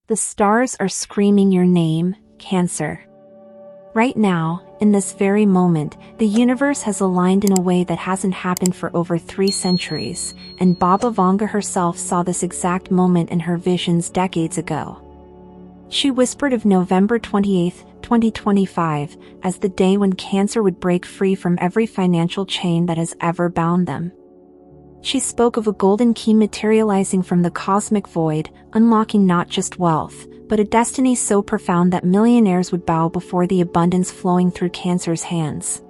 The stars are screaming your name, Cancer. Right now, in this very moment, the universe has aligned in a way that hasn't happened for over 3 centuries, and Baba Vanga herself saw this exact moment in her visions decades ago. She whispered of November 28, 2025, as the day when Cancer would break free from every financial chain that has ever bound them. She spoke of a golden key materializing from the cosmic void, unlocking not just wealth, but a destiny so profound that millionaires would bow before the abundance flowing through Cancer's hands.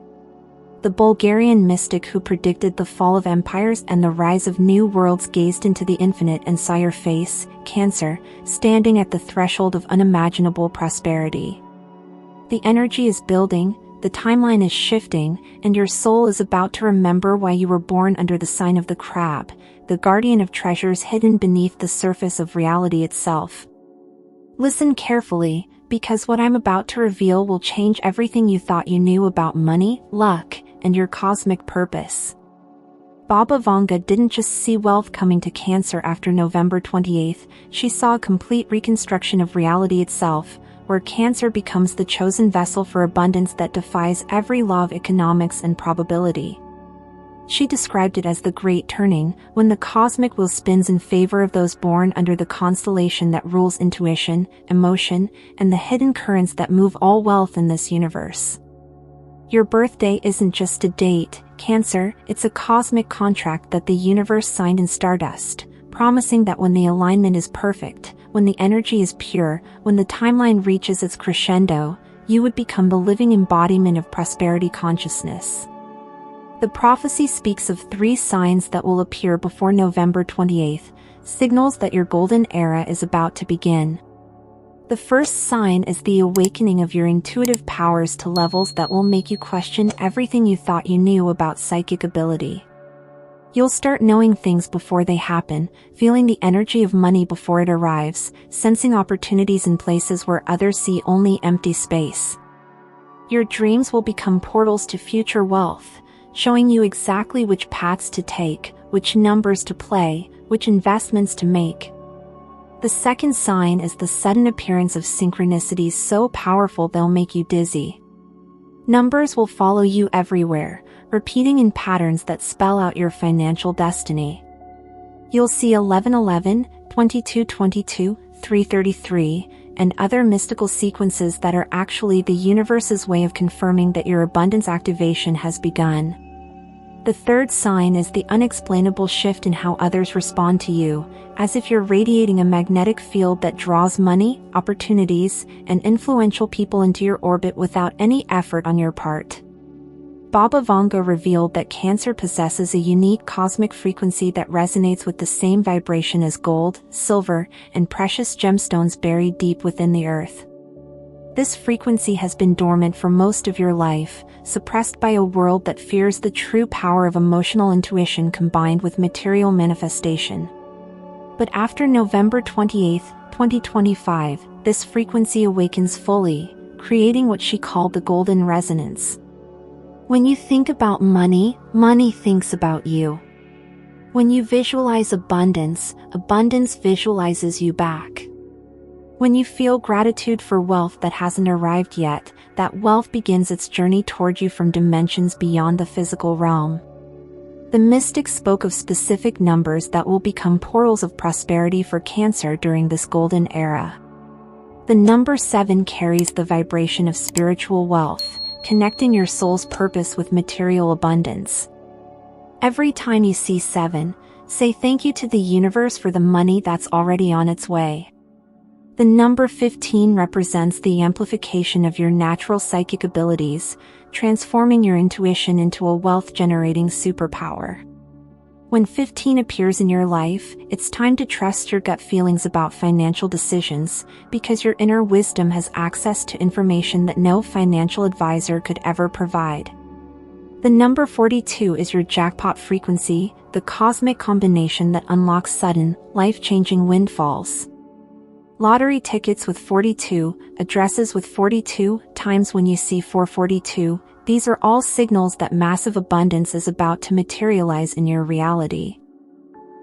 The Bulgarian mystic who predicted the fall of empires and the rise of new worlds gazed into the infinite and saw your face, Cancer, standing at the threshold of unimaginable prosperity. The energy is building, the timeline is shifting, and your soul is about to remember why you were born under the sign of the crab, the guardian of treasures hidden beneath the surface of reality itself. Listen carefully, because what I'm about to reveal will change everything you thought you knew about money, luck, and your cosmic purpose. Baba Vanga didn't just see wealth coming to Cancer after November 28th, she saw a complete reconstruction of reality itself, where Cancer becomes the chosen vessel for abundance that defies every law of economics and probability. She described it as the great turning, when the cosmic wheel spins in favor of those born under the constellation that rules intuition, emotion, and the hidden currents that move all wealth in this universe. Your birthday isn't just a date, Cancer, it's a cosmic contract that the universe signed in stardust, promising that when the alignment is perfect, when the energy is pure, when the timeline reaches its crescendo, you would become the living embodiment of prosperity consciousness. The prophecy speaks of 3 signs that will appear before November 28th, signals that your golden era is about to begin. The first sign is the awakening of your intuitive powers to levels that will make you question everything you thought you knew about psychic ability. You'll start knowing things before they happen, feeling the energy of money before it arrives, sensing opportunities in places where others see only empty space. Your dreams will become portals to future wealth, showing you exactly which paths to take, which numbers to play, which investments to make. The second sign is the sudden appearance of synchronicities so powerful they'll make you dizzy. Numbers will follow you everywhere, repeating in patterns that spell out your financial destiny. You'll see 1111, 2222, 333, and other mystical sequences that are actually the universe's way of confirming that your abundance activation has begun. The third sign is the unexplainable shift in how others respond to you, as if you're radiating a magnetic field that draws money, opportunities, and influential people into your orbit without any effort on your part. Baba Vanga revealed that Cancer possesses a unique cosmic frequency that resonates with the same vibration as gold, silver, and precious gemstones buried deep within the earth. This frequency has been dormant for most of your life, suppressed by a world that fears the true power of emotional intuition combined with material manifestation. But after November 28, 2025, this frequency awakens fully, creating what she called the golden resonance. When you think about money, money thinks about you. When you visualize abundance, abundance visualizes you back. When you feel gratitude for wealth that hasn't arrived yet, that wealth begins its journey toward you from dimensions beyond the physical realm. The mystic spoke of specific numbers that will become portals of prosperity for Cancer during this golden era. The number 7 carries the vibration of spiritual wealth, connecting your soul's purpose with material abundance. Every time you see 7, say thank you to the universe for the money that's already on its way. The number 15 represents the amplification of your natural psychic abilities, transforming your intuition into a wealth-generating superpower. When 15 appears in your life, it's time to trust your gut feelings about financial decisions, because your inner wisdom has access to information that no financial advisor could ever provide. The number 42 is your jackpot frequency, the cosmic combination that unlocks sudden, life-changing windfalls. Lottery tickets with 42, addresses with 42, times when you see 442, these are all signals that massive abundance is about to materialize in your reality.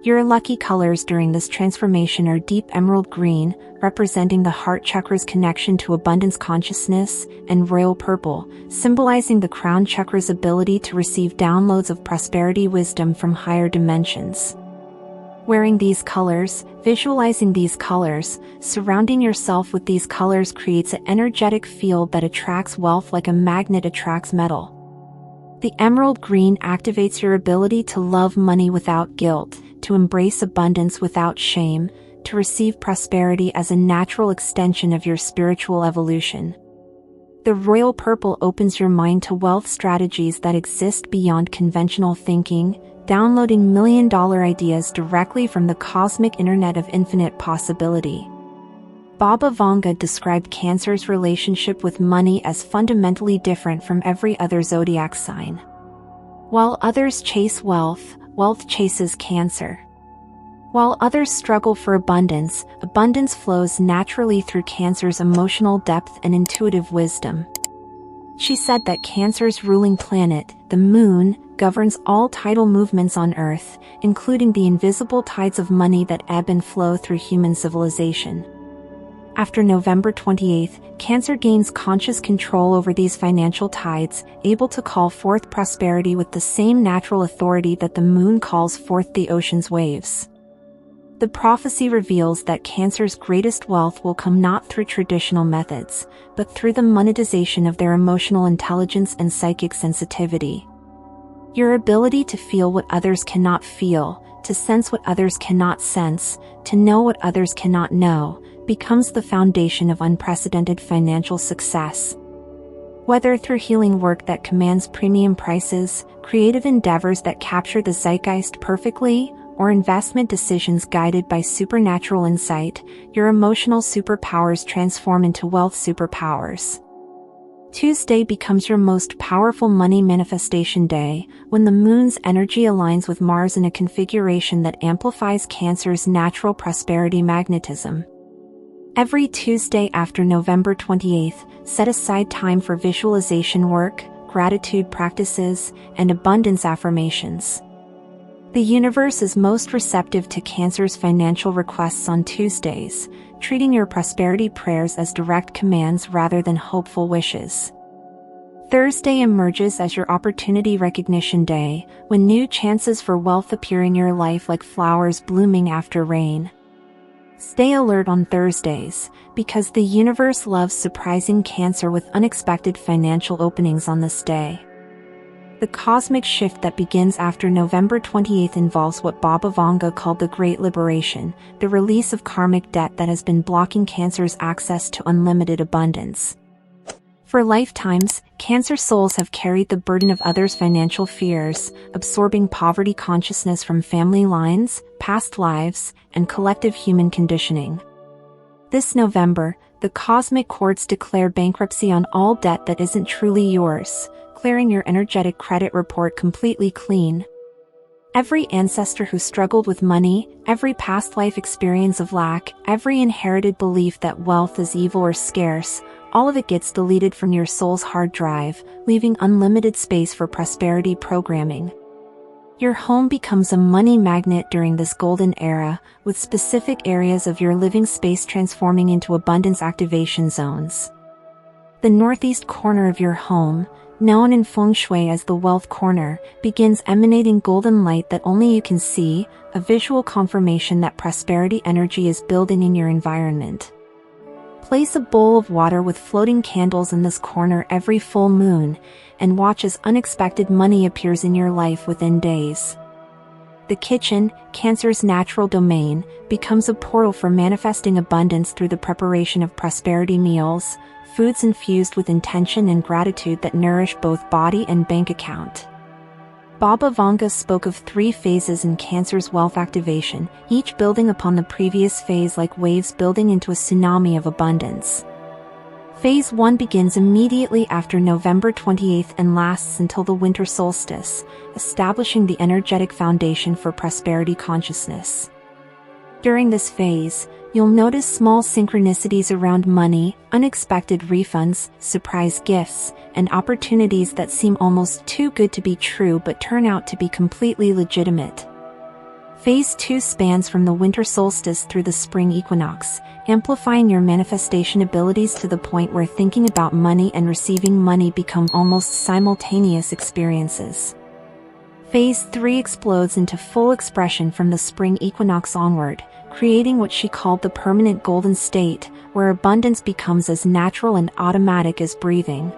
Your lucky colors during this transformation are deep emerald green, representing the heart chakra's connection to abundance consciousness, and royal purple, symbolizing the crown chakra's ability to receive downloads of prosperity wisdom from higher dimensions. Wearing these colors, visualizing these colors, surrounding yourself with these colors creates an energetic field that attracts wealth like a magnet attracts metal. The emerald green activates your ability to love money without guilt, to embrace abundance without shame, to receive prosperity as a natural extension of your spiritual evolution. The royal purple opens your mind to wealth strategies that exist beyond conventional thinking, downloading million-dollar ideas directly from the cosmic internet of infinite possibility. Baba Vanga described Cancer's relationship with money as fundamentally different from every other zodiac sign. While others chase wealth, wealth chases Cancer. While others struggle for abundance, abundance flows naturally through Cancer's emotional depth and intuitive wisdom. She said that Cancer's ruling planet, the Moon, governs all tidal movements on Earth, including the invisible tides of money that ebb and flow through human civilization. After November 28, Cancer gains conscious control over these financial tides, able to call forth prosperity with the same natural authority that the Moon calls forth the ocean's waves. The prophecy reveals that Cancer's greatest wealth will come not through traditional methods, but through the monetization of their emotional intelligence and psychic sensitivity. Your ability to feel what others cannot feel, to sense what others cannot sense, to know what others cannot know, becomes the foundation of unprecedented financial success. Whether through healing work that commands premium prices, creative endeavors that capture the zeitgeist perfectly, or investment decisions guided by supernatural insight, your emotional superpowers transform into wealth superpowers. Tuesday becomes your most powerful money manifestation day, when the Moon's energy aligns with Mars in a configuration that amplifies Cancer's natural prosperity magnetism. Every Tuesday after November 28th, set aside time for visualization work, gratitude practices, and abundance affirmations. The universe is most receptive to Cancer's financial requests on Tuesdays, treating your prosperity prayers as direct commands rather than hopeful wishes. Thursday emerges as your opportunity recognition day, when new chances for wealth appear in your life like flowers blooming after rain. Stay alert on Thursdays, because the universe loves surprising Cancer with unexpected financial openings on this day. The cosmic shift that begins after November 28th involves what Baba Vanga called the Great Liberation, the release of karmic debt that has been blocking Cancer's access to unlimited abundance. For lifetimes, Cancer souls have carried the burden of others' financial fears, absorbing poverty consciousness from family lines, past lives, and collective human conditioning. This November, the cosmic courts declare bankruptcy on all debt that isn't truly yours, clearing your energetic credit report completely clean. Every ancestor who struggled with money, every past life experience of lack, every inherited belief that wealth is evil or scarce, all of it gets deleted from your soul's hard drive, leaving unlimited space for prosperity programming. Your home becomes a money magnet during this golden era, with specific areas of your living space transforming into abundance activation zones. The northeast corner of your home, known in feng shui as the wealth corner, begins emanating golden light that only you can see, a visual confirmation that prosperity energy is building in your environment. Place a bowl of water with floating candles in this corner every full moon, and watch as unexpected money appears in your life within days. The kitchen, Cancer's natural domain, becomes a portal for manifesting abundance through the preparation of prosperity meals, foods infused with intention and gratitude that nourish both body and bank account. Baba Vanga spoke of 3 phases in Cancer's wealth activation, each building upon the previous phase like waves building into a tsunami of abundance. Phase 1 begins immediately after November 28th and lasts until the winter solstice, establishing the energetic foundation for prosperity consciousness. During this phase, you'll notice small synchronicities around money, unexpected refunds, surprise gifts, and opportunities that seem almost too good to be true but turn out to be completely legitimate. Phase 2 spans from the winter solstice through the spring equinox, amplifying your manifestation abilities to the point where thinking about money and receiving money become almost simultaneous experiences. Phase 3 explodes into full expression from the spring equinox onward, creating what she called the permanent golden state, where abundance becomes as natural and automatic as breathing.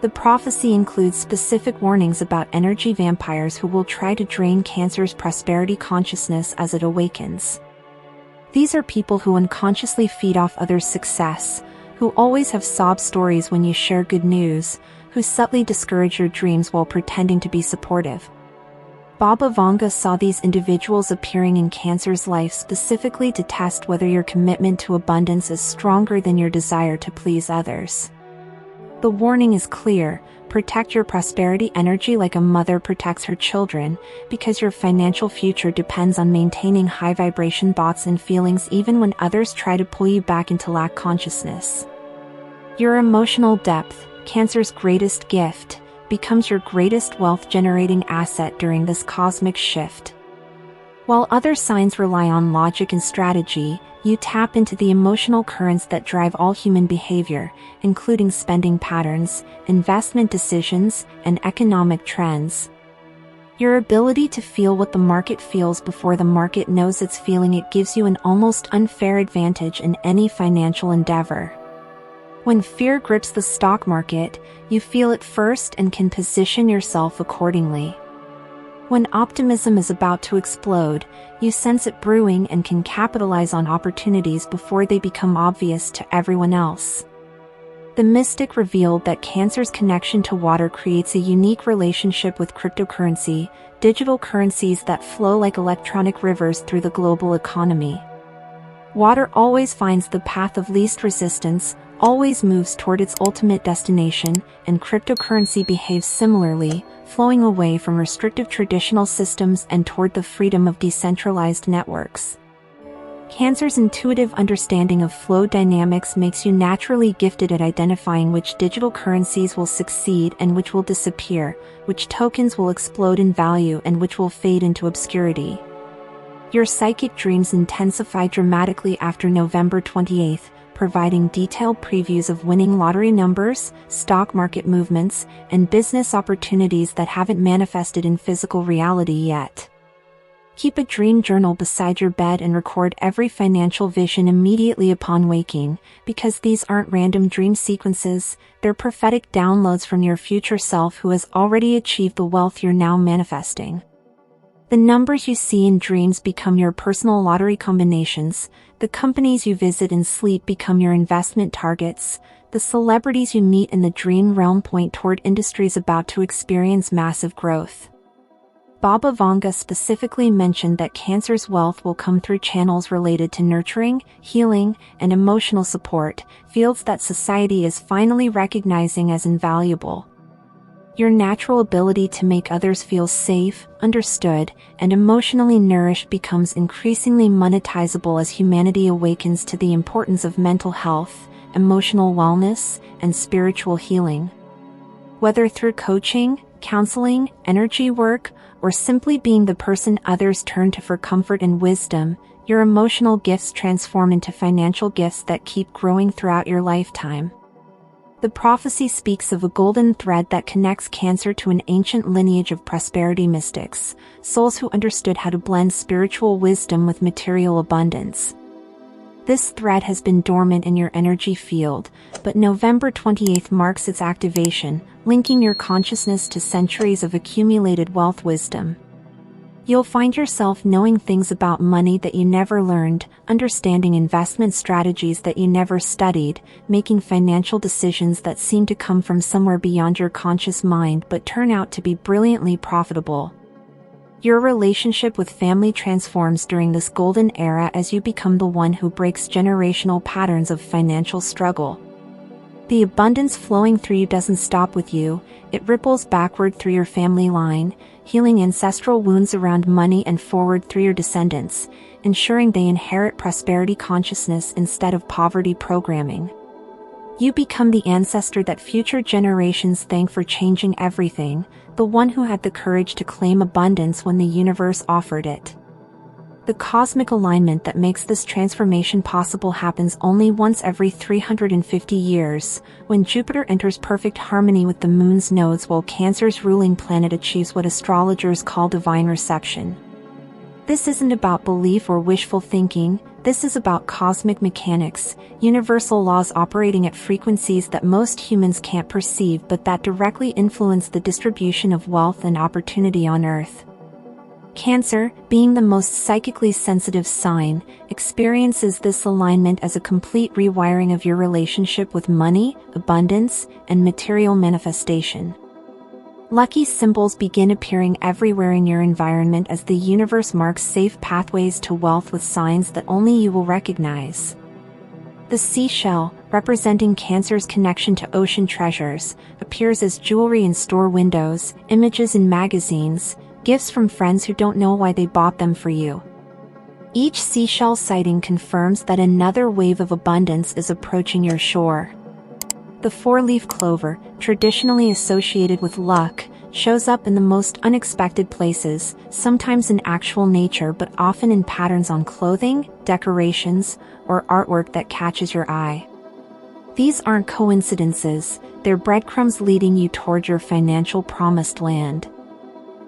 The prophecy includes specific warnings about energy vampires who will try to drain Cancer's prosperity consciousness as it awakens. These are people who unconsciously feed off others' success, who always have sob stories when you share good news, who subtly discourage your dreams while pretending to be supportive. Baba Vanga saw these individuals appearing in Cancer's life specifically to test whether your commitment to abundance is stronger than your desire to please others. The warning is clear: protect your prosperity energy like a mother protects her children, because your financial future depends on maintaining high vibration thoughts and feelings even when others try to pull you back into lack consciousness. Your emotional depth, Cancer's greatest gift, becomes your greatest wealth-generating asset during this cosmic shift. While other signs rely on logic and strategy, you tap into the emotional currents that drive all human behavior, including spending patterns, investment decisions, and economic trends. Your ability to feel what the market feels before the market knows it's feeling it gives you an almost unfair advantage in any financial endeavor. When fear grips the stock market, you feel it first and can position yourself accordingly. When optimism is about to explode, you sense it brewing and can capitalize on opportunities before they become obvious to everyone else. The mystic revealed that Cancer's connection to water creates a unique relationship with cryptocurrency, digital currencies that flow like electronic rivers through the global economy. Water always finds the path of least resistance, always moves toward its ultimate destination, and cryptocurrency behaves similarly, flowing away from restrictive traditional systems and toward the freedom of decentralized networks. Cancer's intuitive understanding of flow dynamics makes you naturally gifted at identifying which digital currencies will succeed and which will disappear, which tokens will explode in value and which will fade into obscurity. Your psychic dreams intensify dramatically after November 28th, providing detailed previews of winning lottery numbers, stock market movements, and business opportunities that haven't manifested in physical reality yet. Keep a dream journal beside your bed and record every financial vision immediately upon waking, because these aren't random dream sequences, they're prophetic downloads from your future self who has already achieved the wealth you're now manifesting. The numbers you see in dreams become your personal lottery combinations, the companies you visit in sleep become your investment targets, the celebrities you meet in the dream realm point toward industries about to experience massive growth. Baba Vanga specifically mentioned that Cancer's wealth will come through channels related to nurturing, healing, and emotional support, fields that society is finally recognizing as invaluable. Your natural ability to make others feel safe, understood, and emotionally nourished becomes increasingly monetizable as humanity awakens to the importance of mental health, emotional wellness, and spiritual healing. Whether through coaching, counseling, energy work, or simply being the person others turn to for comfort and wisdom, your emotional gifts transform into financial gifts that keep growing throughout your lifetime. The prophecy speaks of a golden thread that connects Cancer to an ancient lineage of prosperity mystics, souls who understood how to blend spiritual wisdom with material abundance. This thread has been dormant in your energy field, but November 28th marks its activation, linking your consciousness to centuries of accumulated wealth wisdom. You'll find yourself knowing things about money that you never learned, understanding investment strategies that you never studied, making financial decisions that seem to come from somewhere beyond your conscious mind but turn out to be brilliantly profitable. Your relationship with family transforms during this golden era as you become the one who breaks generational patterns of financial struggle. The abundance flowing through you doesn't stop with you, it ripples backward through your family line, healing ancestral wounds around money and forward through your descendants, ensuring they inherit prosperity consciousness instead of poverty programming. You become the ancestor that future generations thank for changing everything, the one who had the courage to claim abundance when the universe offered it. The cosmic alignment that makes this transformation possible happens only once every 350 years, when Jupiter enters perfect harmony with the moon's nodes while Cancer's ruling planet achieves what astrologers call divine reception. This isn't about belief or wishful thinking, this is about cosmic mechanics, universal laws operating at frequencies that most humans can't perceive but that directly influence the distribution of wealth and opportunity on Earth. Cancer, being the most psychically sensitive sign, experiences this alignment as a complete rewiring of your relationship with money, abundance, and material manifestation. Lucky symbols begin appearing everywhere in your environment as the universe marks safe pathways to wealth with signs that only you will recognize. The seashell, representing Cancer's connection to ocean treasures, appears as jewelry in store windows, images in magazines, gifts from friends who don't know why they bought them for you. Each seashell sighting confirms that another wave of abundance is approaching your shore. The four-leaf clover, traditionally associated with luck, shows up in the most unexpected places, sometimes in actual nature but often in patterns on clothing, decorations, or artwork that catches your eye. These aren't coincidences, they're breadcrumbs leading you toward your financial promised land.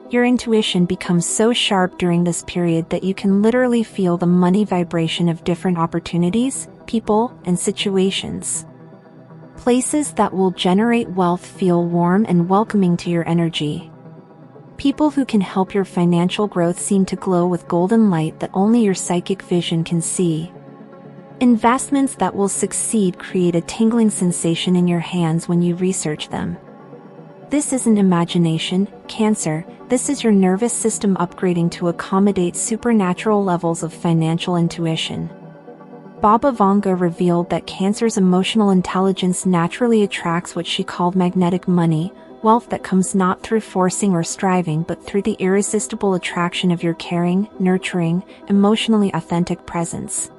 Your intuition becomes so sharp during this period that you can literally feel the money vibration of different opportunities, people, and situations. Places that will generate wealth feel warm and welcoming to your energy. People who can help your financial growth seem to glow with golden light that only your psychic vision can see. Investments that will succeed create a tingling sensation in your hands when you research them. This isn't imagination, Cancer, this is your nervous system upgrading to accommodate supernatural levels of financial intuition. Baba Vanga revealed that Cancer's emotional intelligence naturally attracts what she called magnetic money, wealth that comes not through forcing or striving but through the irresistible attraction of your caring, nurturing, emotionally authentic presence.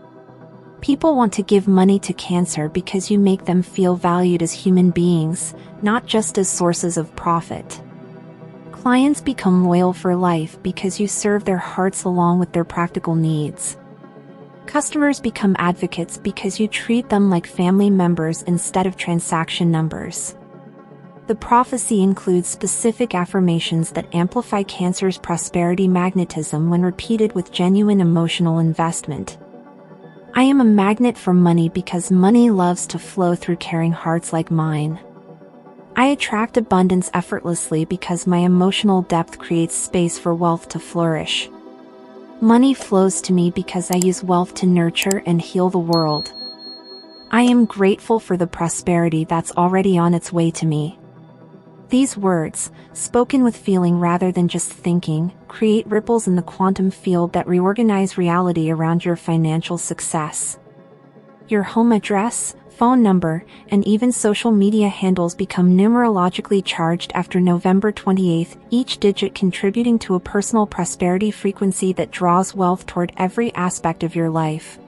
People want to give money to Cancer because you make them feel valued as human beings, not just as sources of profit. Clients become loyal for life because you serve their hearts along with their practical needs. Customers become advocates because you treat them like family members instead of transaction numbers. The prophecy includes specific affirmations that amplify Cancer's prosperity magnetism when repeated with genuine emotional investment. I am a magnet for money because money loves to flow through caring hearts like mine. I attract abundance effortlessly because my emotional depth creates space for wealth to flourish. Money flows to me because I use wealth to nurture and heal the world. I am grateful for the prosperity that's already on its way to me. These words, spoken with feeling rather than just thinking, create ripples in the quantum field that reorganize reality around your financial success. Your home address, phone number, and even social media handles become numerologically charged after November 28, each digit contributing to a personal prosperity frequency that draws wealth toward every aspect of your life.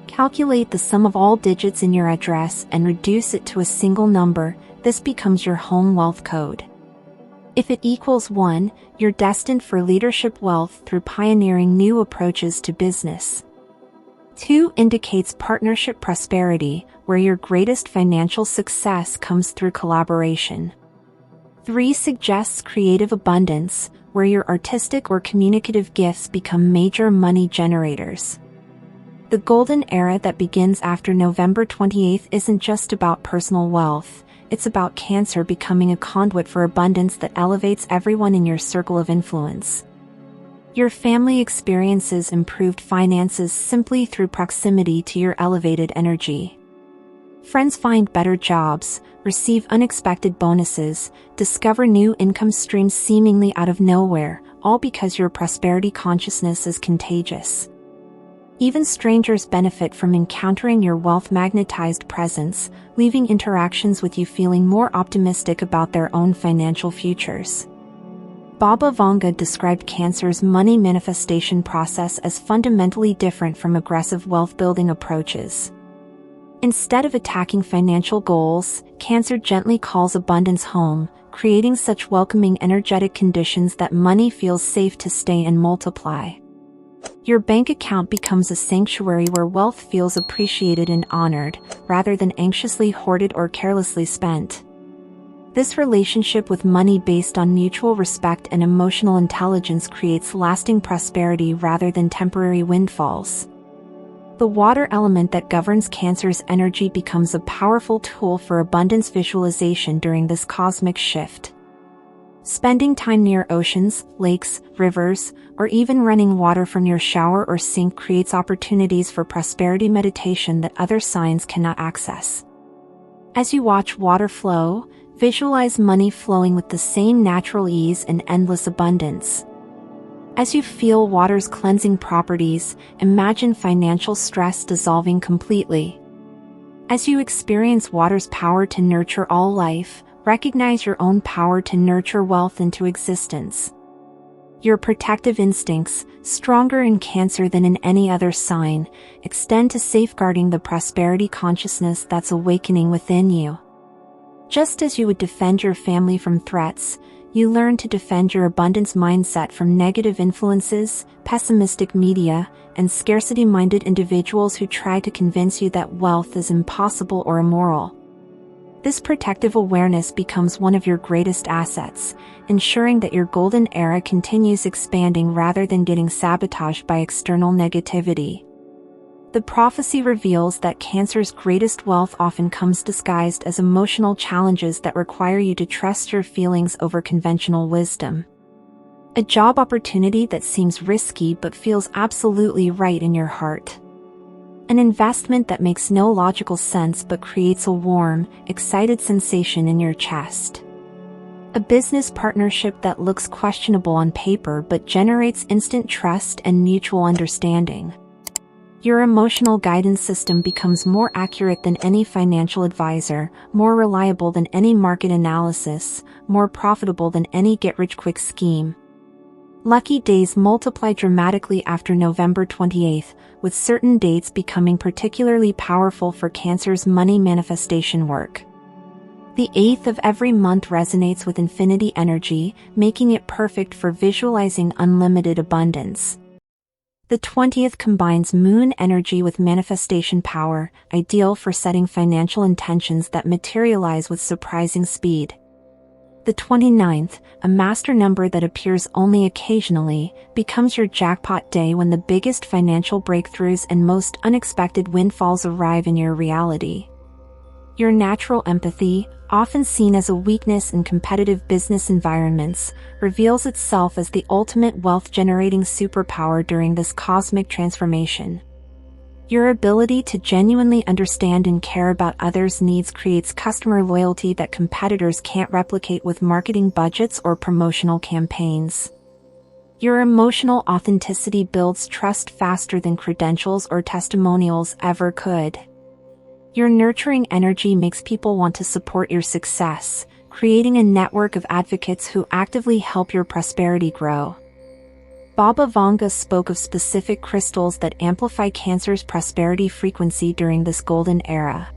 Calculate the sum of all digits in your address and reduce it to a single number. This becomes your home wealth code. If it equals 1, you're destined for leadership wealth through pioneering new approaches to business. 2 indicates partnership prosperity, where your greatest financial success comes through collaboration. 3 suggests creative abundance, where your artistic or communicative gifts become major money generators. The golden era that begins after November 28 isn't just about personal wealth. It's about Cancer becoming a conduit for abundance that elevates everyone in your circle of influence. Your family experiences improved finances simply through proximity to your elevated energy. Friends find better jobs, receive unexpected bonuses, discover new income streams seemingly out of nowhere, all because your prosperity consciousness is contagious. Even strangers benefit from encountering your wealth-magnetized presence, leaving interactions with you feeling more optimistic about their own financial futures. Baba Vanga described Cancer's money manifestation process as fundamentally different from aggressive wealth-building approaches. Instead of attacking financial goals, Cancer gently calls abundance home, creating such welcoming energetic conditions that money feels safe to stay and multiply. Your bank account becomes a sanctuary where wealth feels appreciated and honored, rather than anxiously hoarded or carelessly spent. This relationship with money based on mutual respect and emotional intelligence creates lasting prosperity rather than temporary windfalls. The water element that governs Cancer's energy becomes a powerful tool for abundance visualization during this cosmic shift. Spending time near oceans, lakes, rivers, or even running water from your shower or sink creates opportunities for prosperity meditation that other signs cannot access. As you watch water flow, visualize money flowing with the same natural ease and endless abundance. As you feel water's cleansing properties, imagine financial stress dissolving completely. As you experience water's power to nurture all life, recognize your own power to nurture wealth into existence. Your protective instincts, stronger in Cancer than in any other sign, extend to safeguarding the prosperity consciousness that's awakening within you. Just as you would defend your family from threats, you learn to defend your abundance mindset from negative influences, pessimistic media, and scarcity-minded individuals who try to convince you that wealth is impossible or immoral. This protective awareness becomes one of your greatest assets, ensuring that your golden era continues expanding rather than getting sabotaged by external negativity. The prophecy reveals that Cancer's greatest wealth often comes disguised as emotional challenges that require you to trust your feelings over conventional wisdom. A job opportunity that seems risky but feels absolutely right in your heart. An investment that makes no logical sense but creates a warm, excited sensation in your chest. A business partnership that looks questionable on paper but generates instant trust and mutual understanding. Your emotional guidance system becomes more accurate than any financial advisor, more reliable than any market analysis, more profitable than any get-rich-quick scheme. Lucky days multiply dramatically after November 28th, with certain dates becoming particularly powerful for Cancer's money manifestation work. The 8th of every month resonates with infinity energy, making it perfect for visualizing unlimited abundance. The 20th combines moon energy with manifestation power, ideal for setting financial intentions that materialize with surprising speed. The 29th, a master number that appears only occasionally, becomes your jackpot day when the biggest financial breakthroughs and most unexpected windfalls arrive in your reality. Your natural empathy, often seen as a weakness in competitive business environments, reveals itself as the ultimate wealth-generating superpower during this cosmic transformation. Your ability to genuinely understand and care about others' needs creates customer loyalty that competitors can't replicate with marketing budgets or promotional campaigns. Your emotional authenticity builds trust faster than credentials or testimonials ever could. Your nurturing energy makes people want to support your success, creating a network of advocates who actively help your prosperity grow. Baba Vanga spoke of specific crystals that amplify Cancer's prosperity frequency during this golden era.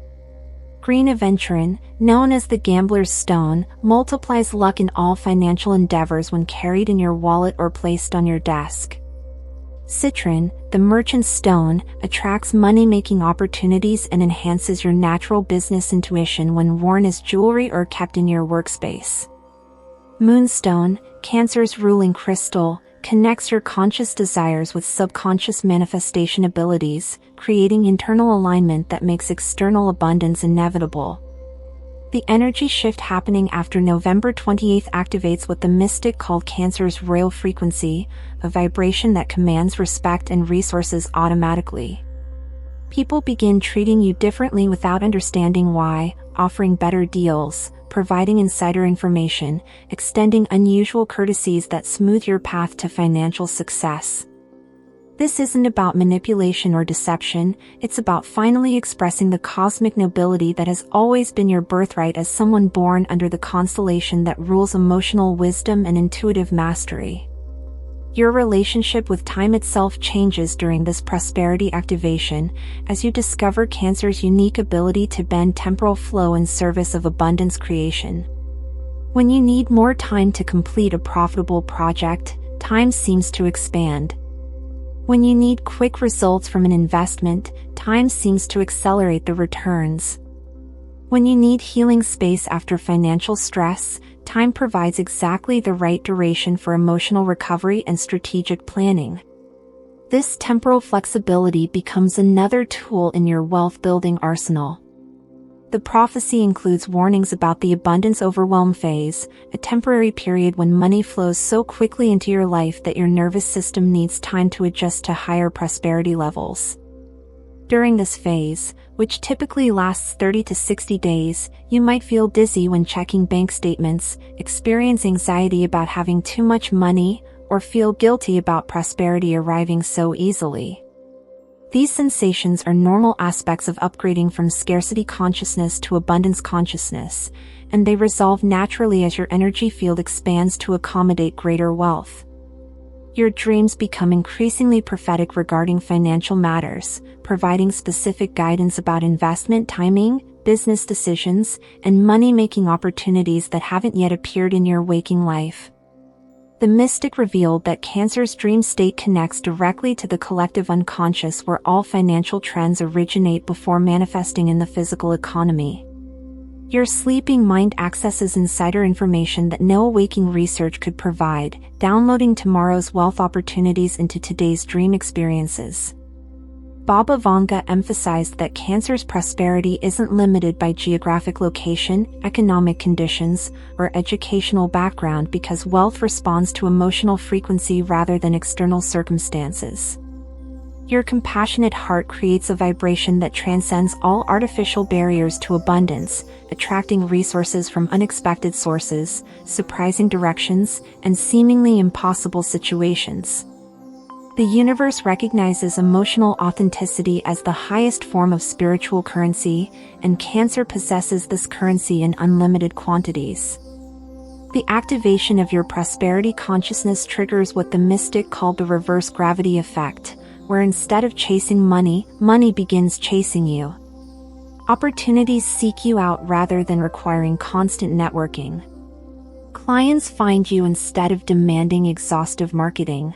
Green aventurine, known as the gambler's stone, multiplies luck in all financial endeavors when carried in your wallet or placed on your desk. Citron, the merchant's stone, attracts money-making opportunities and enhances your natural business intuition when worn as jewelry or kept in your workspace. Moonstone, Cancer's ruling crystal, connects your conscious desires with subconscious manifestation abilities, creating internal alignment that makes external abundance inevitable. The energy shift happening after November 28th activates what the mystic called Cancer's royal frequency, a vibration that commands respect and resources automatically. People begin treating you differently without understanding why, offering better deals, providing insider information, extending unusual courtesies that smooth your path to financial success. This isn't about manipulation or deception, it's about finally expressing the cosmic nobility that has always been your birthright as someone born under the constellation that rules emotional wisdom and intuitive mastery. Your relationship with time itself changes during this prosperity activation, as you discover Cancer's unique ability to bend temporal flow in service of abundance creation. When you need more time to complete a profitable project, time seems to expand. When you need quick results from an investment, time seems to accelerate the returns. When you need healing space after financial stress, time provides exactly the right duration for emotional recovery and strategic planning. This temporal flexibility becomes another tool in your wealth-building arsenal. The prophecy includes warnings about the abundance overwhelm phase, a temporary period when money flows so quickly into your life that your nervous system needs time to adjust to higher prosperity levels. During this phase, which typically lasts 30 to 60 days, you might feel dizzy when checking bank statements, experience anxiety about having too much money, or feel guilty about prosperity arriving so easily. These sensations are normal aspects of upgrading from scarcity consciousness to abundance consciousness, and they resolve naturally as your energy field expands to accommodate greater wealth. Your dreams become increasingly prophetic regarding financial matters, providing specific guidance about investment timing, business decisions, and money-making opportunities that haven't yet appeared in your waking life. The mystic revealed that Cancer's dream state connects directly to the collective unconscious where all financial trends originate before manifesting in the physical economy. Your sleeping mind accesses insider information that no waking research could provide, downloading tomorrow's wealth opportunities into today's dream experiences. Baba Vanga emphasized that Cancer's prosperity isn't limited by geographic location, economic conditions, or educational background because wealth responds to emotional frequency rather than external circumstances. Your compassionate heart creates a vibration that transcends all artificial barriers to abundance, attracting resources from unexpected sources, surprising directions, and seemingly impossible situations. The universe recognizes emotional authenticity as the highest form of spiritual currency, and Cancer possesses this currency in unlimited quantities. The activation of your prosperity consciousness triggers what the mystic called the reverse gravity effect, where instead of chasing money, money begins chasing you. Opportunities seek you out rather than requiring constant networking. Clients find you instead of demanding exhaustive marketing.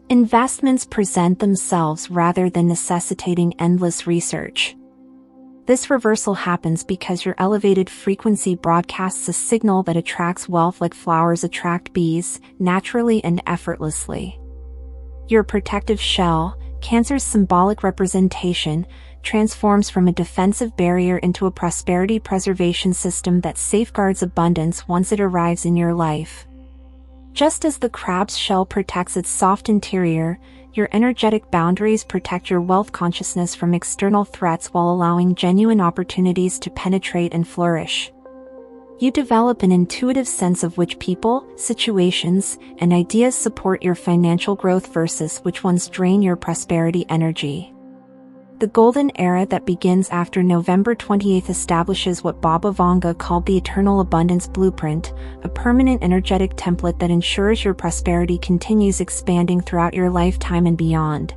Investments present themselves rather than necessitating endless research. This reversal happens because your elevated frequency broadcasts a signal that attracts wealth like flowers attract bees, naturally and effortlessly. Your protective shell, Cancer's symbolic representation, transforms from a defensive barrier into a prosperity preservation system that safeguards abundance once it arrives in your life. Just as the crab's shell protects its soft interior, your energetic boundaries protect your wealth consciousness from external threats while allowing genuine opportunities to penetrate and flourish. You develop an intuitive sense of which people, situations, and ideas support your financial growth versus which ones drain your prosperity energy. The golden era that begins after November 28 establishes what Baba Vanga called the Eternal Abundance Blueprint, a permanent energetic template that ensures your prosperity continues expanding throughout your lifetime and beyond.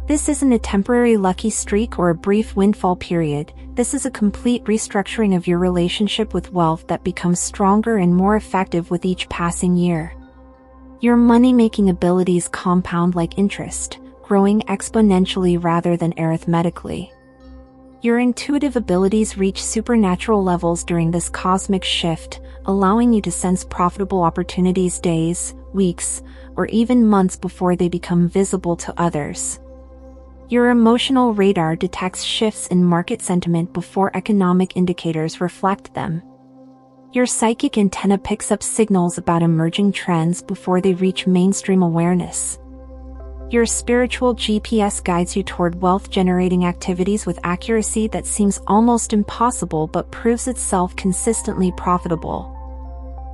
This isn't a temporary lucky streak or a brief windfall period, this is a complete restructuring of your relationship with wealth that becomes stronger and more effective with each passing year. Your money-making abilities compound like interest, growing exponentially rather than arithmetically. Your intuitive abilities reach supernatural levels during this cosmic shift, allowing you to sense profitable opportunities days, weeks, or even months before they become visible to others. Your emotional radar detects shifts in market sentiment before economic indicators reflect them. Your psychic antenna picks up signals about emerging trends before they reach mainstream awareness. Your spiritual GPS guides you toward wealth-generating activities with accuracy that seems almost impossible but proves itself consistently profitable.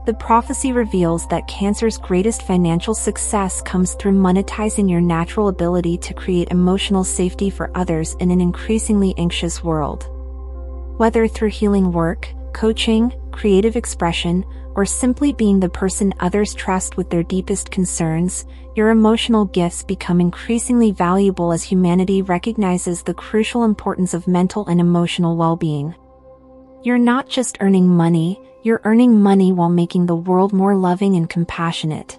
The prophecy reveals that Cancer's greatest financial success comes through monetizing your natural ability to create emotional safety for others in an increasingly anxious world. Whether through healing work, coaching, creative expression, or simply being the person others trust with their deepest concerns, your emotional gifts become increasingly valuable as humanity recognizes the crucial importance of mental and emotional well-being. You're not just earning money, you're earning money while making the world more loving and compassionate.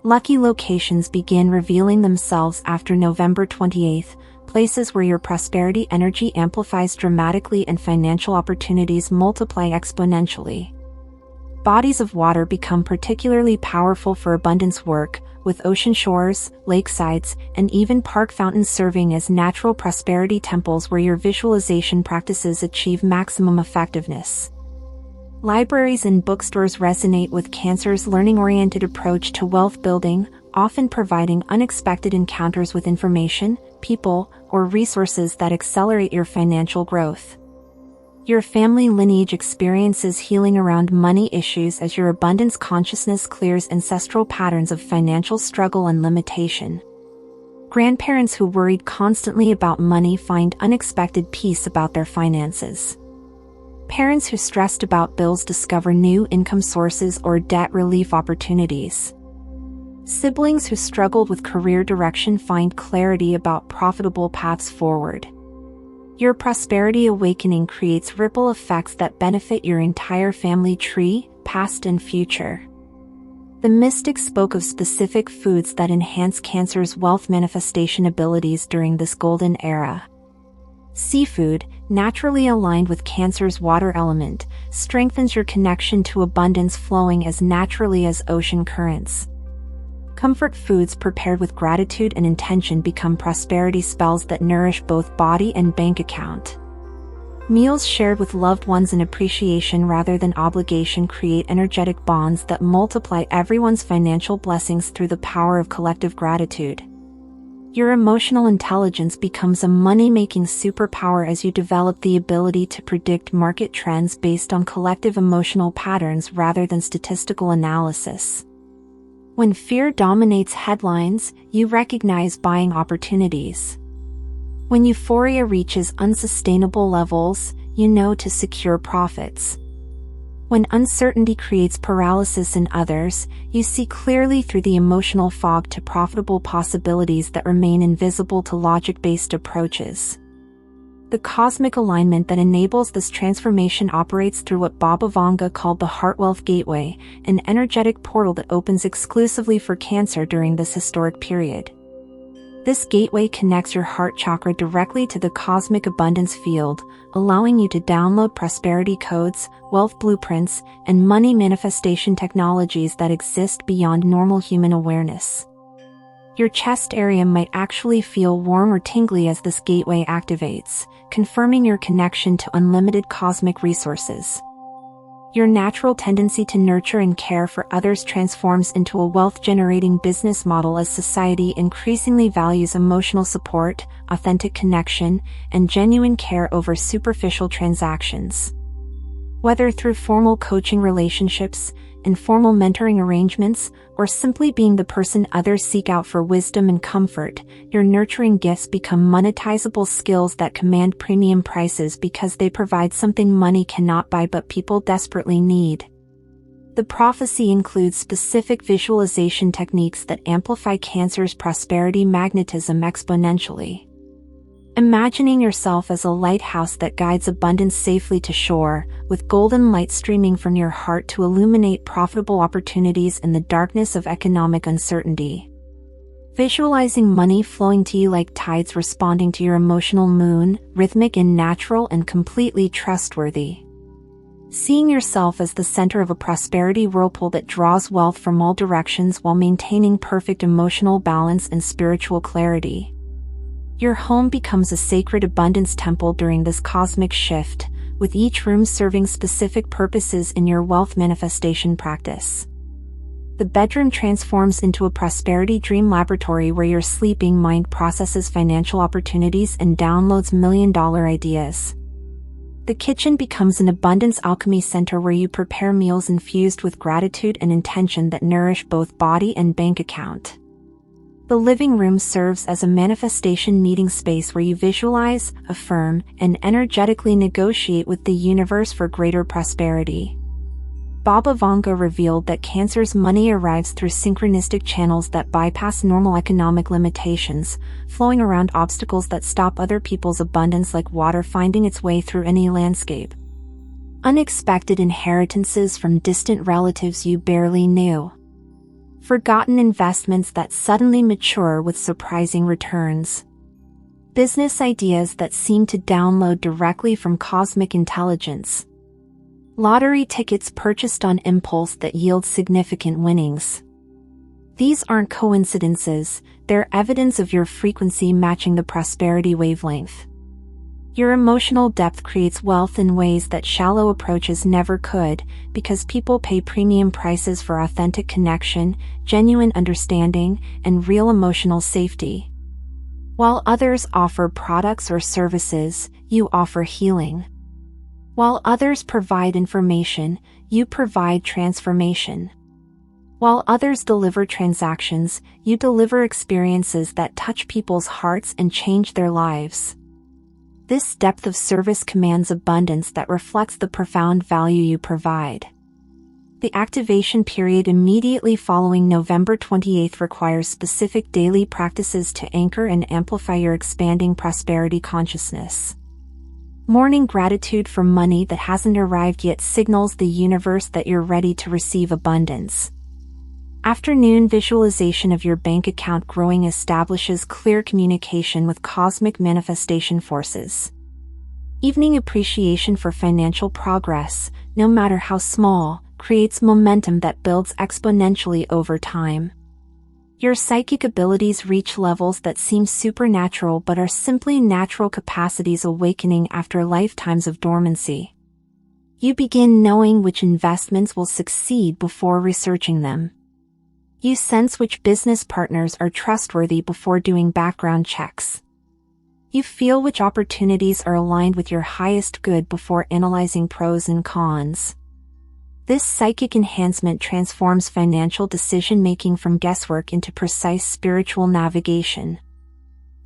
Lucky locations begin revealing themselves after November 28th, places where your prosperity energy amplifies dramatically and financial opportunities multiply exponentially. Bodies of water become particularly powerful for abundance work, with ocean shores, lakesides, and even park fountains serving as natural prosperity temples where your visualization practices achieve maximum effectiveness. Libraries and bookstores resonate with Cancer's learning-oriented approach to wealth building, often providing unexpected encounters with information, people, or resources that accelerate your financial growth. Your family lineage experiences healing around money issues as your abundance consciousness clears ancestral patterns of financial struggle and limitation. Grandparents who worried constantly about money find unexpected peace about their finances. Parents who stressed about bills discover new income sources or debt relief opportunities. Siblings who struggled with career direction find clarity about profitable paths forward. Your prosperity awakening creates ripple effects that benefit your entire family tree, past and future. The mystic spoke of specific foods that enhance Cancer's wealth manifestation abilities during this golden era. Seafood, naturally aligned with Cancer's water element, strengthens your connection to abundance flowing as naturally as ocean currents. Comfort foods prepared with gratitude and intention become prosperity spells that nourish both body and bank account. Meals shared with loved ones in appreciation rather than obligation create energetic bonds that multiply everyone's financial blessings through the power of collective gratitude. Your emotional intelligence becomes a money-making superpower as you develop the ability to predict market trends based on collective emotional patterns rather than statistical analysis. When fear dominates headlines, you recognize buying opportunities. When euphoria reaches unsustainable levels, you know to secure profits. When uncertainty creates paralysis in others, you see clearly through the emotional fog to profitable possibilities that remain invisible to logic-based approaches. The cosmic alignment that enables this transformation operates through what Baba Vanga called the Heart Wealth Gateway, an energetic portal that opens exclusively for Cancer during this historic period. This gateway connects your heart chakra directly to the cosmic abundance field, allowing you to download prosperity codes, wealth blueprints, and money manifestation technologies that exist beyond normal human awareness. Your chest area might actually feel warm or tingly as this gateway activates, confirming your connection to unlimited cosmic resources. Your natural tendency to nurture and care for others transforms into a wealth-generating business model as society increasingly values emotional support, authentic connection, and genuine care over superficial transactions. Whether through formal coaching relationships, informal mentoring arrangements, or simply being the person others seek out for wisdom and comfort, your nurturing gifts become monetizable skills that command premium prices because they provide something money cannot buy but people desperately need. The prophecy includes specific visualization techniques that amplify Cancer's prosperity magnetism exponentially. Imagining yourself as a lighthouse that guides abundance safely to shore, with golden light streaming from your heart to illuminate profitable opportunities in the darkness of economic uncertainty. Visualizing money flowing to you like tides responding to your emotional moon, rhythmic and natural and completely trustworthy. Seeing yourself as the center of a prosperity whirlpool that draws wealth from all directions while maintaining perfect emotional balance and spiritual clarity. Your home becomes a sacred abundance temple during this cosmic shift, with each room serving specific purposes in your wealth manifestation practice. The bedroom transforms into a prosperity dream laboratory where your sleeping mind processes financial opportunities and downloads million-dollar ideas. The kitchen becomes an abundance alchemy center where you prepare meals infused with gratitude and intention that nourish both body and bank account. The living room serves as a manifestation meeting space where you visualize, affirm, and energetically negotiate with the universe for greater prosperity. Baba Vanga revealed that Cancer's money arrives through synchronistic channels that bypass normal economic limitations, flowing around obstacles that stop other people's abundance like water finding its way through any landscape. Unexpected inheritances from distant relatives you barely knew. Forgotten investments that suddenly mature with surprising returns. Business ideas that seem to download directly from cosmic intelligence. Lottery tickets purchased on impulse that yield significant winnings. These aren't coincidences, they're evidence of your frequency matching the prosperity wavelength. Your emotional depth creates wealth in ways that shallow approaches never could, because people pay premium prices for authentic connection, genuine understanding, and real emotional safety. While others offer products or services, you offer healing. While others provide information, you provide transformation. While others deliver transactions, you deliver experiences that touch people's hearts and change their lives. This depth of service commands abundance that reflects the profound value you provide. The activation period immediately following November 28th requires specific daily practices to anchor and amplify your expanding prosperity consciousness. Morning gratitude for money that hasn't arrived yet signals the universe that you're ready to receive abundance. Afternoon visualization of your bank account growing establishes clear communication with cosmic manifestation forces. Evening appreciation for financial progress, no matter how small, creates momentum that builds exponentially over time. Your psychic abilities reach levels that seem supernatural but are simply natural capacities awakening after lifetimes of dormancy. You begin knowing which investments will succeed before researching them. You sense which business partners are trustworthy before doing background checks. You feel which opportunities are aligned with your highest good before analyzing pros and cons. This psychic enhancement transforms financial decision-making from guesswork into precise spiritual navigation.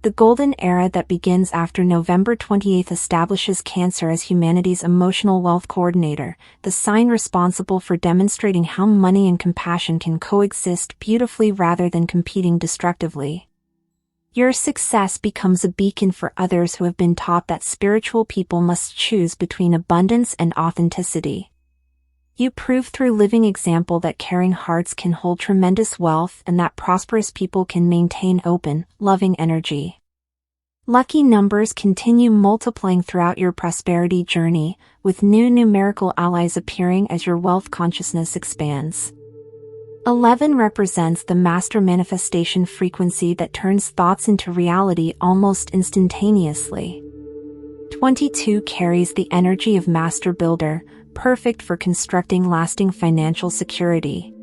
The golden era that begins after November 28th establishes Cancer as humanity's emotional wealth coordinator, the sign responsible for demonstrating how money and compassion can coexist beautifully rather than competing destructively. Your success becomes a beacon for others who have been taught that spiritual people must choose between abundance and authenticity. You prove through living example that caring hearts can hold tremendous wealth and that prosperous people can maintain open, loving energy. Lucky numbers continue multiplying throughout your prosperity journey, with new numerical allies appearing as your wealth consciousness expands. 11 represents the master manifestation frequency that turns thoughts into reality almost instantaneously. 22 carries the energy of master builder, perfect for constructing lasting financial security.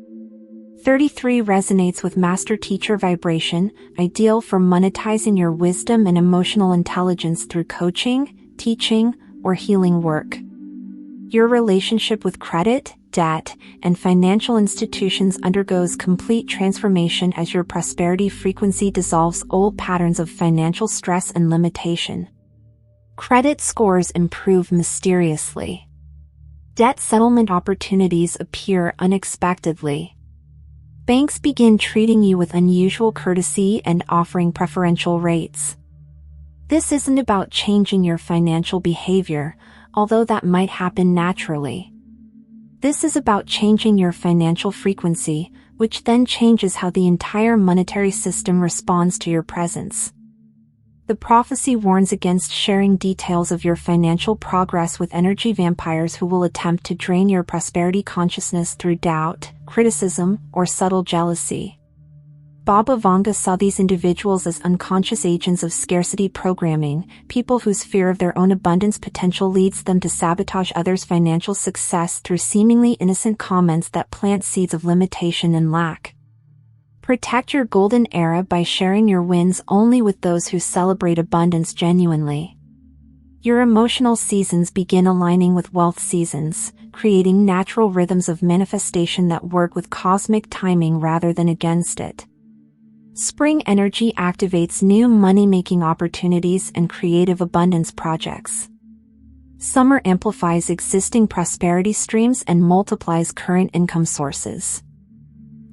33 resonates with master teacher vibration, ideal for monetizing your wisdom and emotional intelligence through coaching, teaching, or healing work. Your relationship with credit, debt, and financial institutions undergoes complete transformation as your prosperity frequency dissolves old patterns of financial stress and limitation. Credit scores improve mysteriously. Debt settlement opportunities appear unexpectedly. Banks begin treating you with unusual courtesy and offering preferential rates. This isn't about changing your financial behavior, although that might happen naturally. This is about changing your financial frequency, which then changes how the entire monetary system responds to your presence. The prophecy warns against sharing details of your financial progress with energy vampires who will attempt to drain your prosperity consciousness through doubt, criticism, or subtle jealousy. Baba Vanga saw these individuals as unconscious agents of scarcity programming, people whose fear of their own abundance potential leads them to sabotage others' financial success through seemingly innocent comments that plant seeds of limitation and lack. Protect your golden era by sharing your wins only with those who celebrate abundance genuinely. Your emotional seasons begin aligning with wealth seasons, creating natural rhythms of manifestation that work with cosmic timing rather than against it. Spring energy activates new money-making opportunities and creative abundance projects. Summer amplifies existing prosperity streams and multiplies current income sources.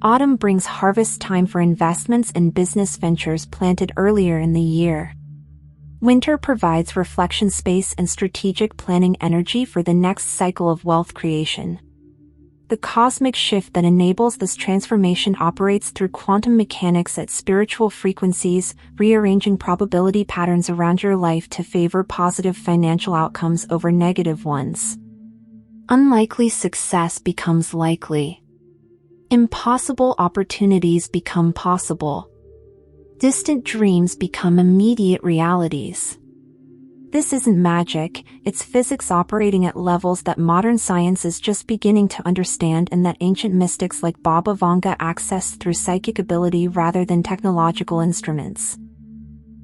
Autumn brings harvest time for investments and business ventures planted earlier in the year. Winter provides reflection space and strategic planning energy for the next cycle of wealth creation. The cosmic shift that enables this transformation operates through quantum mechanics at spiritual frequencies, rearranging probability patterns around your life to favor positive financial outcomes over negative ones. Unlikely success becomes likely. Impossible opportunities become possible. Distant dreams become immediate realities. This isn't magic, it's physics operating at levels that modern science is just beginning to understand and that ancient mystics like Baba Vanga accessed through psychic ability rather than technological instruments.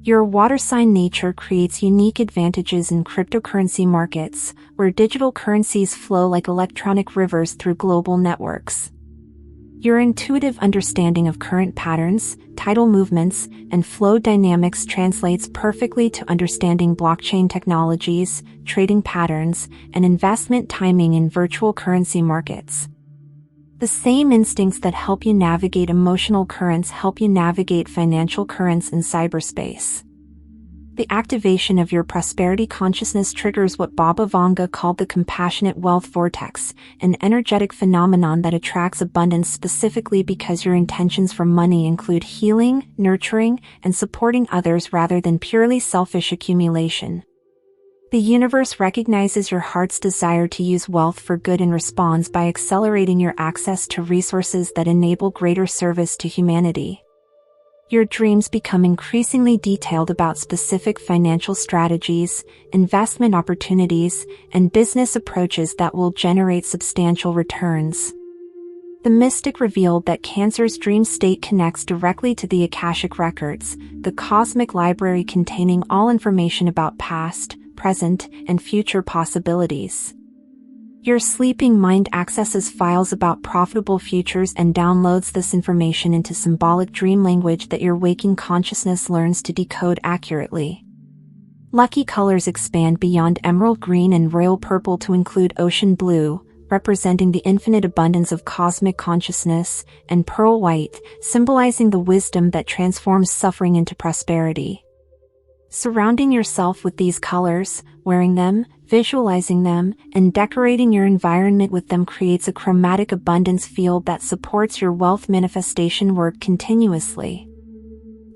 Your water sign nature creates unique advantages in cryptocurrency markets, where digital currencies flow like electronic rivers through global networks. Your intuitive understanding of current patterns, tidal movements, and flow dynamics translates perfectly to understanding blockchain technologies, trading patterns, and investment timing in virtual currency markets. The same instincts that help you navigate emotional currents help you navigate financial currents in cyberspace. The activation of your prosperity consciousness triggers what Baba Vanga called the compassionate wealth vortex, an energetic phenomenon that attracts abundance specifically because your intentions for money include healing, nurturing, and supporting others rather than purely selfish accumulation. The universe recognizes your heart's desire to use wealth for good and responds by accelerating your access to resources that enable greater service to humanity. Your dreams become increasingly detailed about specific financial strategies, investment opportunities, and business approaches that will generate substantial returns. The mystic revealed that Cancer's dream state connects directly to the Akashic Records, the cosmic library containing all information about past, present, and future possibilities. Your sleeping mind accesses files about profitable futures and downloads this information into symbolic dream language that your waking consciousness learns to decode accurately. Lucky colors expand beyond emerald green and royal purple to include ocean blue, representing the infinite abundance of cosmic consciousness, and pearl white, symbolizing the wisdom that transforms suffering into prosperity. Surrounding yourself with these colors, wearing them, visualizing them, and decorating your environment with them creates a chromatic abundance field that supports your wealth manifestation work continuously.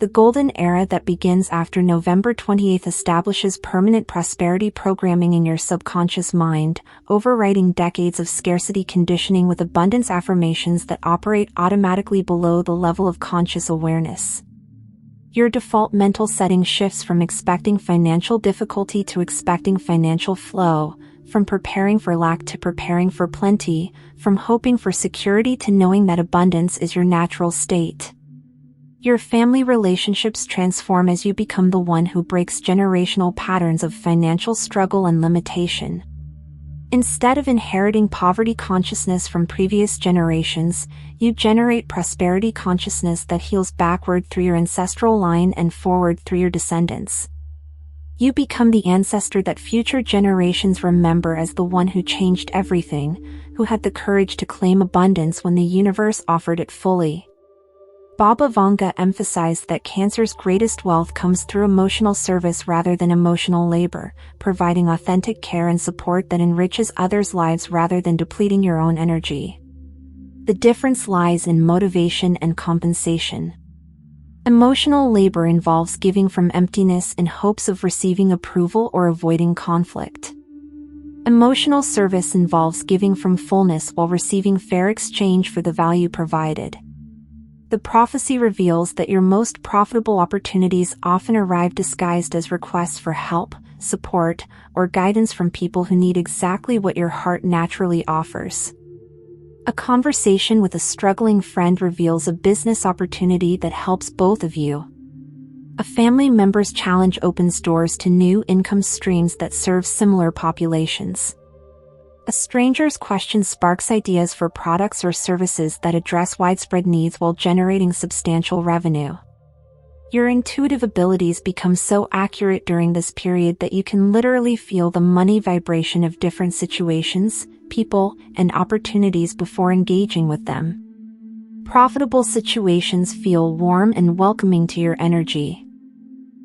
The golden era that begins after November 28th establishes permanent prosperity programming in your subconscious mind, overriding decades of scarcity conditioning with abundance affirmations that operate automatically below the level of conscious awareness. Your default mental setting shifts from expecting financial difficulty to expecting financial flow, from preparing for lack to preparing for plenty, from hoping for security to knowing that abundance is your natural state. Your family relationships transform as you become the one who breaks generational patterns of financial struggle and limitation. Instead of inheriting poverty consciousness from previous generations, you generate prosperity consciousness that heals backward through your ancestral line and forward through your descendants. You become the ancestor that future generations remember as the one who changed everything, who had the courage to claim abundance when the universe offered it fully. Baba Vanga emphasized that Cancer's greatest wealth comes through emotional service rather than emotional labor, providing authentic care and support that enriches others' lives rather than depleting your own energy. The difference lies in motivation and compensation. Emotional labor involves giving from emptiness in hopes of receiving approval or avoiding conflict. Emotional service involves giving from fullness while receiving fair exchange for the value provided. The prophecy reveals that your most profitable opportunities often arrive disguised as requests for help, support, or guidance from people who need exactly what your heart naturally offers. A conversation with a struggling friend reveals a business opportunity that helps both of you. A family member's challenge opens doors to new income streams that serve similar populations. A stranger's question sparks ideas for products or services that address widespread needs while generating substantial revenue. Your intuitive abilities become so accurate during this period that you can literally feel the money vibration of different situations, people, and opportunities before engaging with them. Profitable situations feel warm and welcoming to your energy.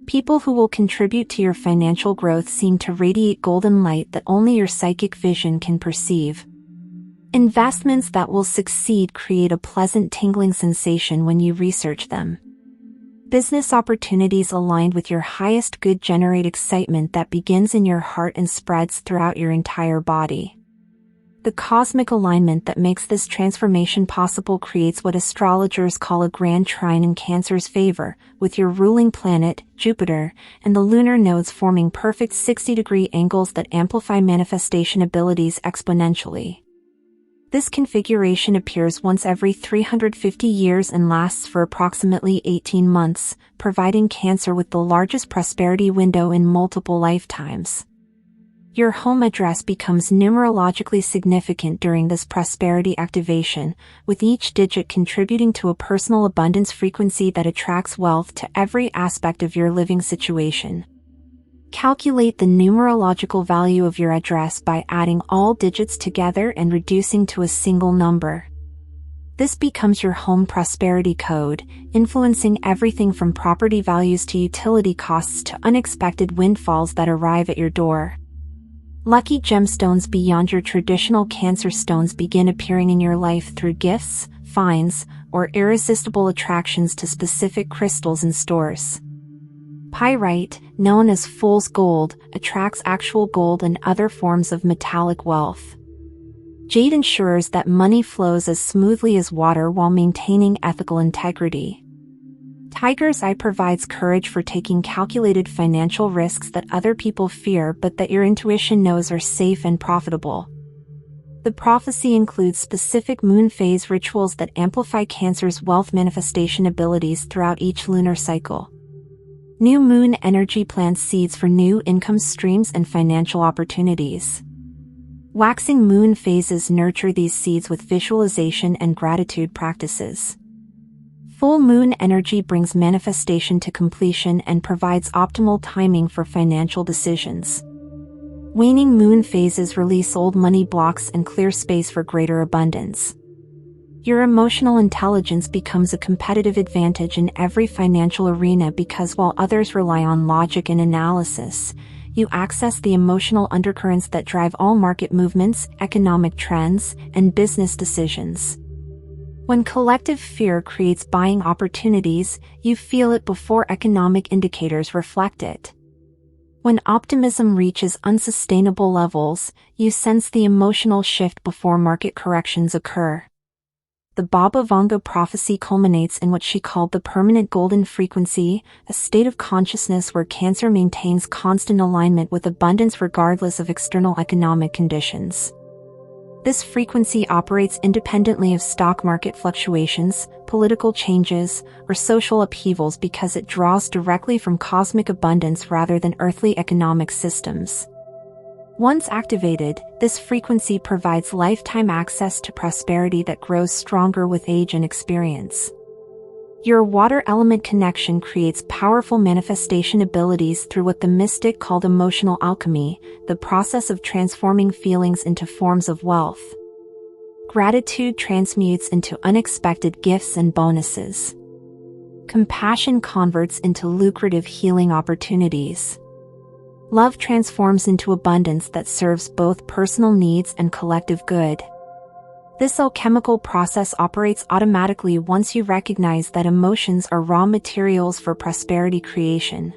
People who will contribute to your financial growth seem to radiate golden light that only your psychic vision can perceive. Investments that will succeed create a pleasant tingling sensation when you research them. Business opportunities aligned with your highest good generate excitement that begins in your heart and spreads throughout your entire body. The cosmic alignment that makes this transformation possible creates what astrologers call a grand trine in Cancer's favor, with your ruling planet, Jupiter, and the lunar nodes forming perfect 60-degree angles that amplify manifestation abilities exponentially. This configuration appears once every 350 years and lasts for approximately 18 months, providing Cancer with the largest prosperity window in multiple lifetimes. Your home address becomes numerologically significant during this prosperity activation, with each digit contributing to a personal abundance frequency that attracts wealth to every aspect of your living situation. Calculate the numerological value of your address by adding all digits together and reducing to a single number. This becomes your home prosperity code, influencing everything from property values to utility costs to unexpected windfalls that arrive at your door. Lucky gemstones beyond your traditional Cancer stones begin appearing in your life through gifts, finds, or irresistible attractions to specific crystals in stores. Pyrite, known as fool's gold, attracts actual gold and other forms of metallic wealth. Jade ensures that money flows as smoothly as water while maintaining ethical integrity. Tiger's eye provides courage for taking calculated financial risks that other people fear but that your intuition knows are safe and profitable. The prophecy includes specific moon phase rituals that amplify Cancer's wealth manifestation abilities throughout each lunar cycle. New moon energy plants seeds for new income streams and financial opportunities. Waxing moon phases nurture these seeds with visualization and gratitude practices. Full moon energy brings manifestation to completion and provides optimal timing for financial decisions. Waning moon phases release old money blocks and clear space for greater abundance. Your emotional intelligence becomes a competitive advantage in every financial arena because while others rely on logic and analysis, you access the emotional undercurrents that drive all market movements, economic trends, and business decisions. When collective fear creates buying opportunities, you feel it before economic indicators reflect it. When optimism reaches unsustainable levels, you sense the emotional shift before market corrections occur. The Baba Vanga prophecy culminates in what she called the permanent golden frequency, a state of consciousness where Cancer maintains constant alignment with abundance regardless of external economic conditions. This frequency operates independently of stock market fluctuations, political changes, or social upheavals because it draws directly from cosmic abundance rather than earthly economic systems. Once activated, this frequency provides lifetime access to prosperity that grows stronger with age and experience. Your water element connection creates powerful manifestation abilities through what the mystic called emotional alchemy, the process of transforming feelings into forms of wealth. Gratitude transmutes into unexpected gifts and bonuses. Compassion converts into lucrative healing opportunities. Love transforms into abundance that serves both personal needs and collective good. This alchemical process operates automatically once you recognize that emotions are raw materials for prosperity creation.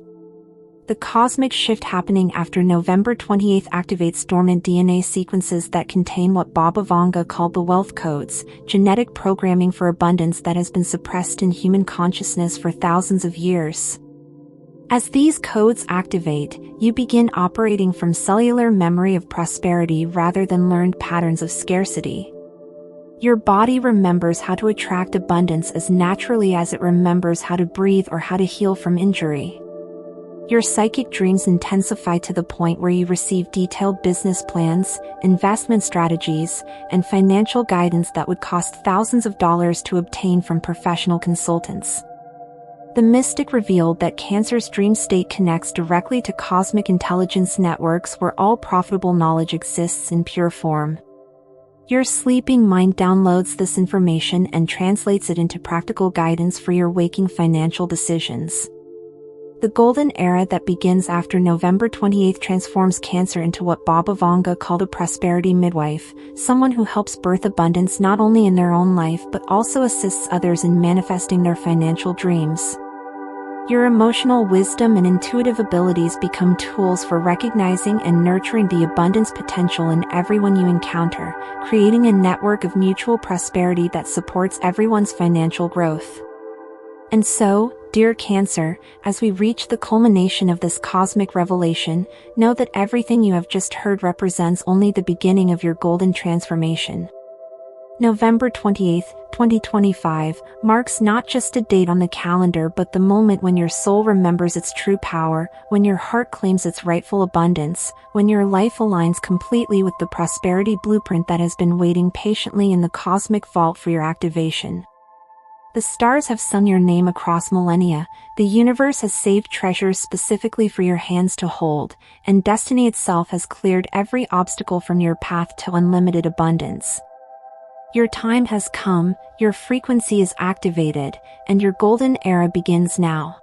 The cosmic shift happening after November 28 activates dormant DNA sequences that contain what Baba Vanga called the wealth codes, genetic programming for abundance that has been suppressed in human consciousness for thousands of years. As these codes activate, you begin operating from cellular memory of prosperity rather than learned patterns of scarcity. Your body remembers how to attract abundance as naturally as it remembers how to breathe or how to heal from injury. Your psychic dreams intensify to the point where you receive detailed business plans, investment strategies, and financial guidance that would cost thousands of dollars to obtain from professional consultants. The mystic revealed that Cancer's dream state connects directly to cosmic intelligence networks where all profitable knowledge exists in pure form. Your sleeping mind downloads this information and translates it into practical guidance for your waking financial decisions. The golden era that begins after November 28th transforms Cancer into what Vanga called a prosperity midwife, someone who helps birth abundance not only in their own life but also assists others in manifesting their financial dreams. Your emotional wisdom and intuitive abilities become tools for recognizing and nurturing the abundance potential in everyone you encounter, creating a network of mutual prosperity that supports everyone's financial growth. And so, dear Cancer, as we reach the culmination of this cosmic revelation, know that everything you have just heard represents only the beginning of your golden transformation. November 28th, 2025, marks not just a date on the calendar but the moment when your soul remembers its true power, when your heart claims its rightful abundance, when your life aligns completely with the prosperity blueprint that has been waiting patiently in the cosmic vault for your activation. The stars have sung your name across millennia, the universe has saved treasures specifically for your hands to hold, and destiny itself has cleared every obstacle from your path to unlimited abundance. Your time has come, your frequency is activated, and your golden era begins now.